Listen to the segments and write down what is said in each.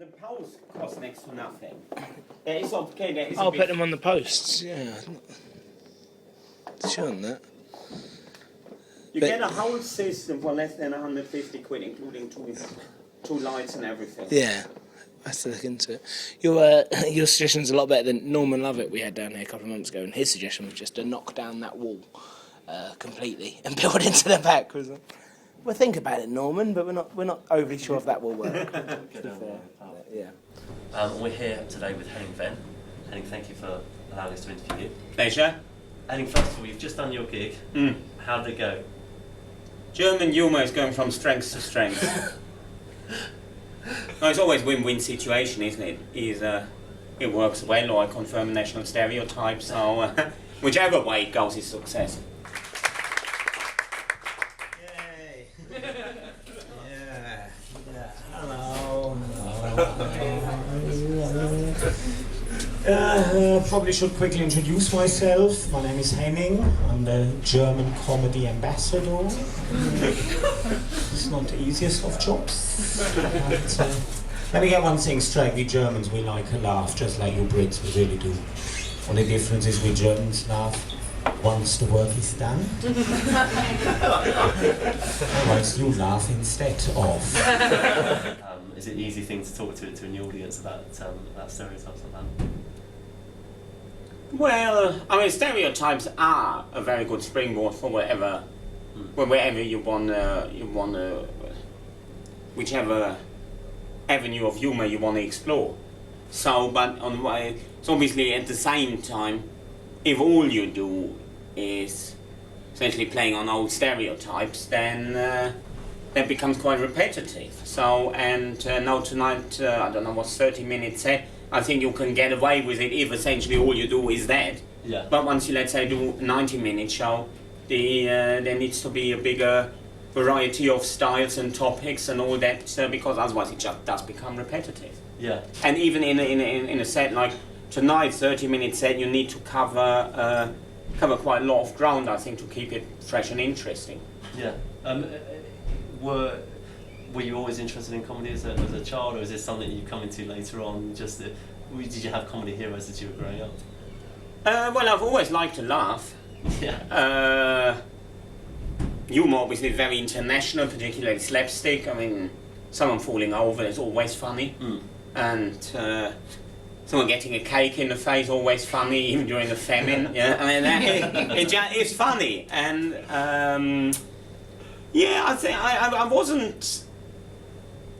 the post costs next to nothing. It's okay. There is I'll put them on the posts. Yeah. Sure on that. You get a whole system for less than 150 quid, including two lights and everything. Yeah. I have to look into it. Your suggestion's a lot better than Norman Lovett we had down here a couple of months ago, and his suggestion was just to knock down that wall completely and build into the back. We'll think about it, Norman, but we're not overly sure if that will work. Yeah. We're here today with Henning Wehn. Henning, thank you for allowing us to interview you. Pleasure. Henning, first of all, you've just done your gig. How did it go? German humour is going from strength to strength. No, it's always a win-win situation, isn't it? It works well, or I confirm a national stereotype, so whichever way it goes is success. Yay! Yeah. Hello. Probably should quickly introduce myself. My name is Henning. I'm the German comedy ambassador. It's not the easiest of jobs. But, let me get one thing straight. We Germans, we like a laugh, just like you Brits, we really do. Only difference is we Germans laugh once the work is done. Otherwise you laugh instead of. Is it an easy thing to talk to a new audience about stereotypes like that? Well, I mean, stereotypes are a very good springboard for wherever you want, whichever avenue of humour you want to explore. So, but so obviously at the same time, if all you do is essentially playing on old stereotypes, then that becomes quite repetitive. So, and now tonight, I don't know what's 30 minutes set. I think you can get away with it if essentially all you do is that. Yeah. But once you, let's say, do a 90-minute show, there needs to be a bigger variety of styles and topics and all that, because otherwise it just does become repetitive. Yeah. And even in a set like tonight's 30-minute set, you need to cover quite a lot of ground, I think, to keep it fresh and interesting. Yeah. Were you always interested in comedy as a child, or is this something you come into later on? Did you have comedy heroes as you were growing up? Well, I've always liked to laugh. Yeah. Humour obviously is very international, particularly slapstick. I mean, someone falling over is always funny. And someone getting a cake in the face always funny, even during a famine. Yeah, I mean, it's funny. And yeah, I think I wasn't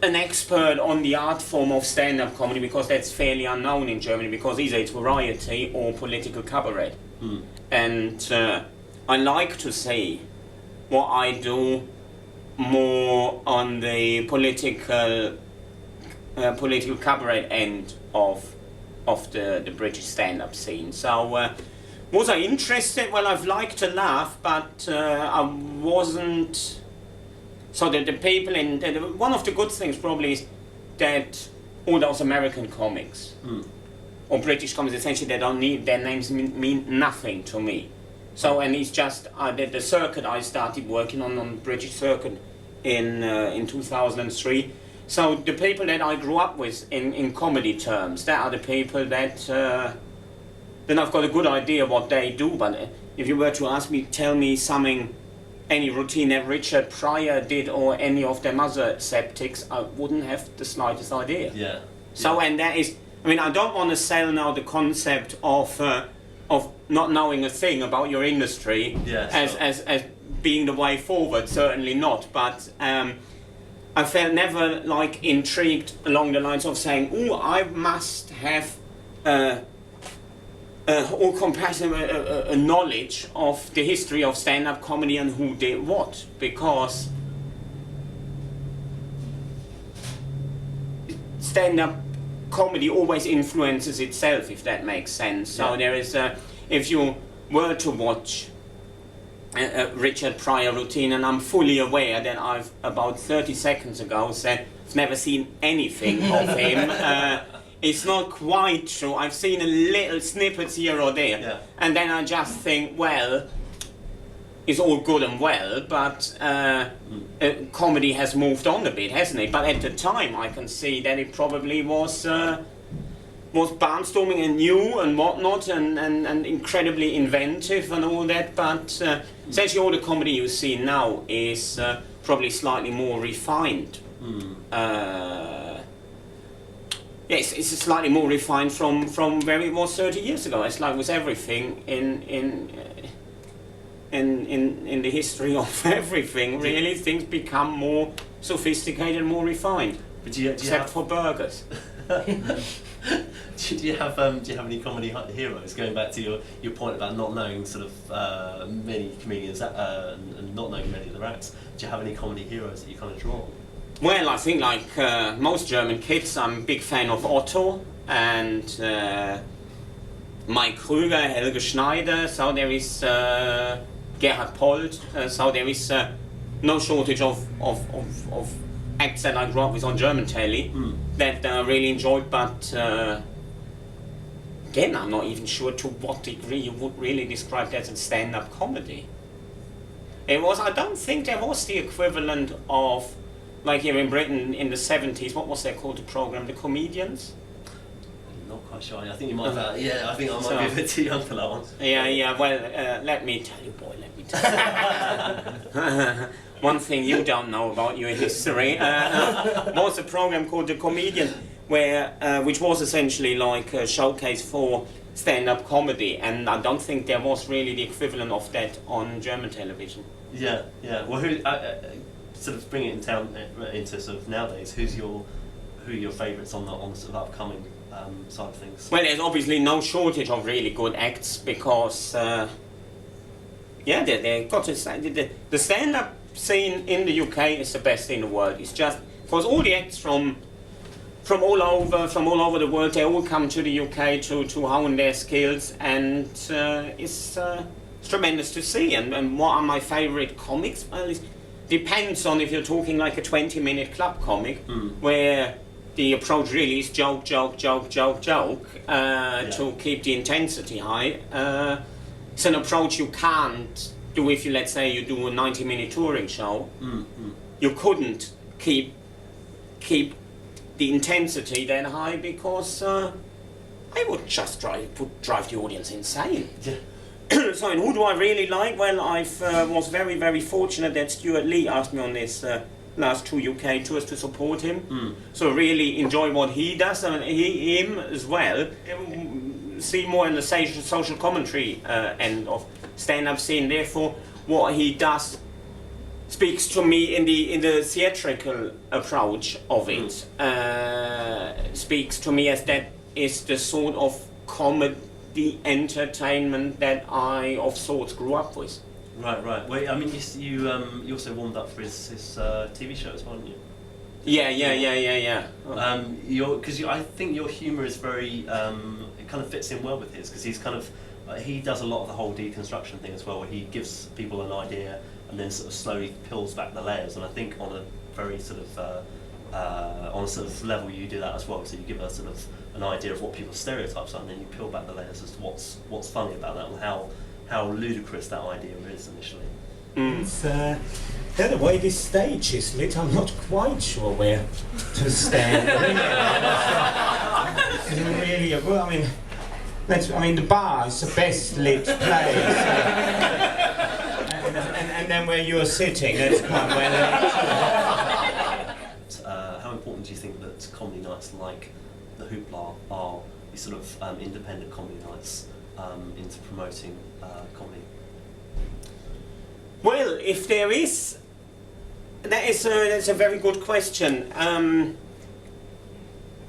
an expert on the art form of stand-up comedy, because that's fairly unknown in Germany, because either it's variety or political cabaret. And I like to see what I do more on the political cabaret end of the British stand-up scene. So was I interested? Well, I've liked to laugh, but I wasn't. So the people one of the good things probably is that all those American comics or British comics, essentially, they don't need, their names mean nothing to me. So, and it's just the circuit I started working on the British circuit in 2003. So the people that I grew up with in comedy terms, that are the people that then I've got a good idea what they do. But if you were to ask me, tell me something, any routine that Richard Pryor did or any of them other septics, I wouldn't have the slightest idea. Yeah. So, and that is, I mean, I don't want to sell now the concept of not knowing a thing about your industry as being the way forward. Certainly not. But I felt never like intrigued along the lines of saying, "Oh, I must have all-compassionate a knowledge of the history of stand-up comedy and who did what," because stand-up comedy always influences itself, if that makes sense. So there is, if you were to watch a Richard Pryor routine, and I'm fully aware that I've about 30 seconds ago said I've never seen anything of him. It's not quite true. I've seen a little snippets here or there. And then I just think, well, is all good and well, but comedy has moved on a bit, hasn't it? But at the time, I can see that it probably was barnstorming and new and whatnot, and incredibly inventive and all that. But essentially, all the comedy you see now is probably slightly more refined. Yes, it's slightly more refined from where it was 30 years ago. It's like with everything in the history of everything, really, things become more sophisticated, more refined. But do you except for burgers. Do you have any comedy heroes? Going back to your point about not knowing sort of many comedians and not knowing many of their acts, do you have any comedy heroes that you kind of draw on? Well, I think like most German kids, I'm a big fan of Otto and Mike Krüger, Helge Schneider. So there is Gerhard Polt. So there is no shortage of acts that I grew up with on German telly that I really enjoyed. But again, I'm not even sure to what degree you would really describe that as stand-up comedy. It was. I don't think there was the equivalent of, like here in Britain in the 70s, what was that called, the program, The Comedians? I'm not quite sure. I think you might have, I think I might be a bit too young for that one. Yeah, well, let me tell you, boy, let me tell you. One thing you don't know about your history was a program called The Comedians, which was essentially like a showcase for stand-up comedy, and I don't think there was really the equivalent of that on German television. Yeah. Well, sort of bring it into sort of nowadays, who are your favourites on the sort of upcoming side of things? Well, there's obviously no shortage of really good acts because they got to say the stand-up scene in the UK is the best in the world. It's just because all the acts from all over the world, they all come to the UK to hone their skills, and it's tremendous to see. And what are my favourite comics? Well, it depends on if you're talking like a 20-minute club comic, where the approach really is joke, to keep the intensity high. It's an approach you can't do if you, let's say, you do a 90-minute touring show. You couldn't keep the intensity that high because I would just drive the audience insane. Yeah. So, and who do I really like? Well, I was very, very fortunate that Stuart Lee asked me on this last 2 UK tours to support him. So really enjoy what he does, and him as well. See more in the social commentary end of stand-up scene. Therefore, what he does speaks to me in the theatrical approach of it. Speaks to me as that is the sort of comedy entertainment that I of sorts grew up with. Right. Well, I mean, you also warmed up for his TV show as well, didn't you? Yeah. Because I think your humour is very it kind of fits in well with his, because he's kind of he does a lot of the whole deconstruction thing as well, where he gives people an idea and then sort of slowly peels back the layers. And I think on a very sort of level you do that as well. So you give us sort of an idea of what people's stereotypes are, and then you peel back the layers as to what's funny about that and how ludicrous that idea is initially. It's, the way this stage is lit, I'm not quite sure where to stand. The bar is the best lit place. And then where you're sitting, that's quite well lit. How important do you think that comedy nights like the Hoopla are these sort of independent comedy nights into promoting comedy? Well, if there is, that's a very good question.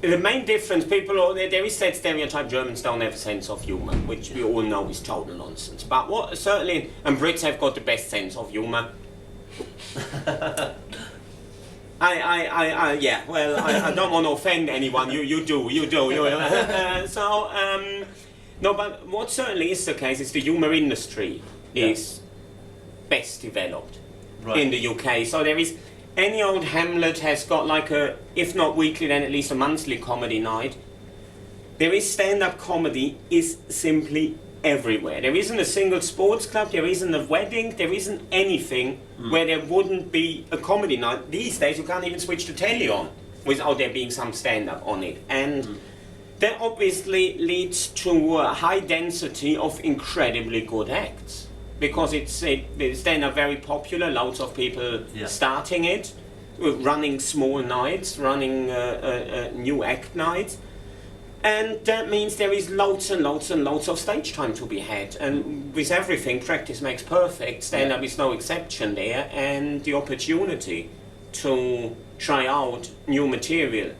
The main difference, there is that stereotype Germans don't have a sense of humour, which we all know is total nonsense. But and Brits have got the best sense of humour. I don't want to offend anyone. You do. No, but what certainly is the case is the humour industry is best developed in the UK. So there is, any old Hamlet has got like a, if not weekly then at least a monthly comedy night. There is stand-up comedy is simply everywhere. There isn't a single sports club, there isn't a wedding, there isn't anything where there wouldn't be a comedy night. These days you can't even switch the telly on without there being some stand-up on it. And that obviously leads to a high density of incredibly good acts. Because it's stand-up very popular, lots of people starting it, running small nights, running new act nights. And that means there is loads and loads and loads of stage time to be had. And with everything, practice makes perfect. Stand-up is no exception there. And the opportunity to try out new material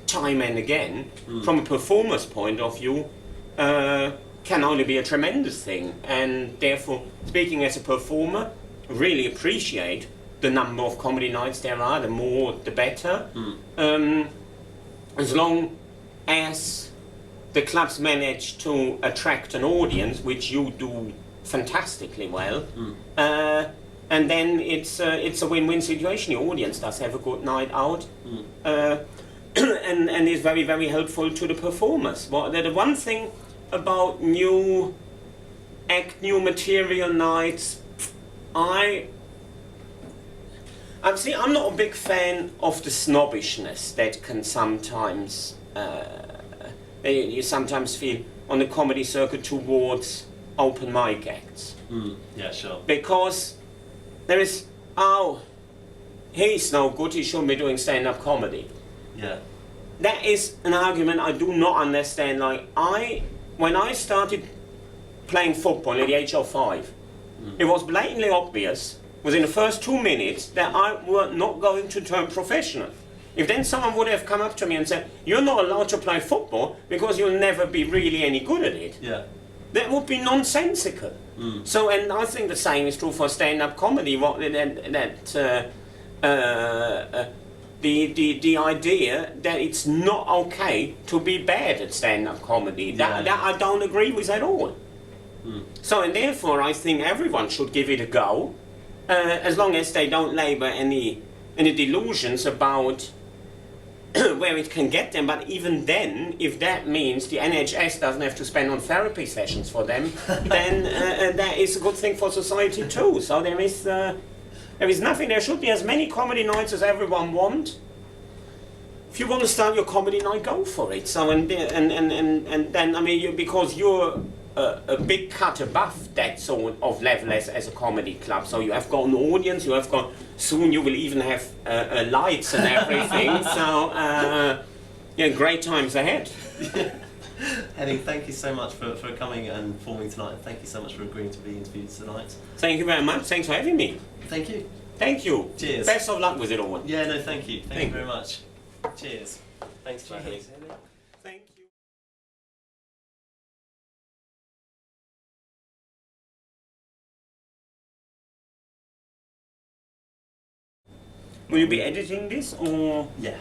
time and again, from a performer's point of view, can only be a tremendous thing. And therefore, speaking as a performer, really appreciate the number of comedy nights there are. The more, the better. As long as the clubs manage to attract an audience, which you do fantastically well, and then it's a win-win situation. The audience does have a good night out, and is very, very helpful to the performers. Well, the one thing about new material nights, I'm not a big fan of the snobbishness that can sometimes you sometimes feel on the comedy circuit towards open mic acts. Yeah, sure. Because there is, he's no good, he shouldn't be doing stand-up comedy. Yeah. That is an argument I do not understand. Like, when I started playing football at the age of 5, it was blatantly obvious within the first 2 minutes that I were not going to turn professional. If then someone would have come up to me and said, you're not allowed to play football because you'll never be really any good at it, that would be nonsensical. So, and I think the same is true for stand-up comedy. The idea that it's not okay to be bad at stand-up comedy, that I don't agree with at all. So, and therefore I think everyone should give it a go, as long as they don't labour any delusions about where it can get them. But even then, if that means the NHS doesn't have to spend on therapy sessions for them, then that is a good thing for society too. So there is nothing. There should be as many comedy nights as everyone wants. If you want to start your comedy night, go for it. So and then I mean, because you're a big cut above that sort of level as a comedy club. So you have got an audience, you have got, soon you will even have lights and everything. So great times ahead. Henning, thank you so much for coming and performing tonight, and thank you so much for agreeing to be interviewed tonight. Thank you very much. Thanks for having me. Thank you. Thank you. Cheers. Best of luck with it all. Yeah, no, thank you. Thank you very much. Cheers. Thanks for having me. Thank you. Will you be editing this or? Yeah.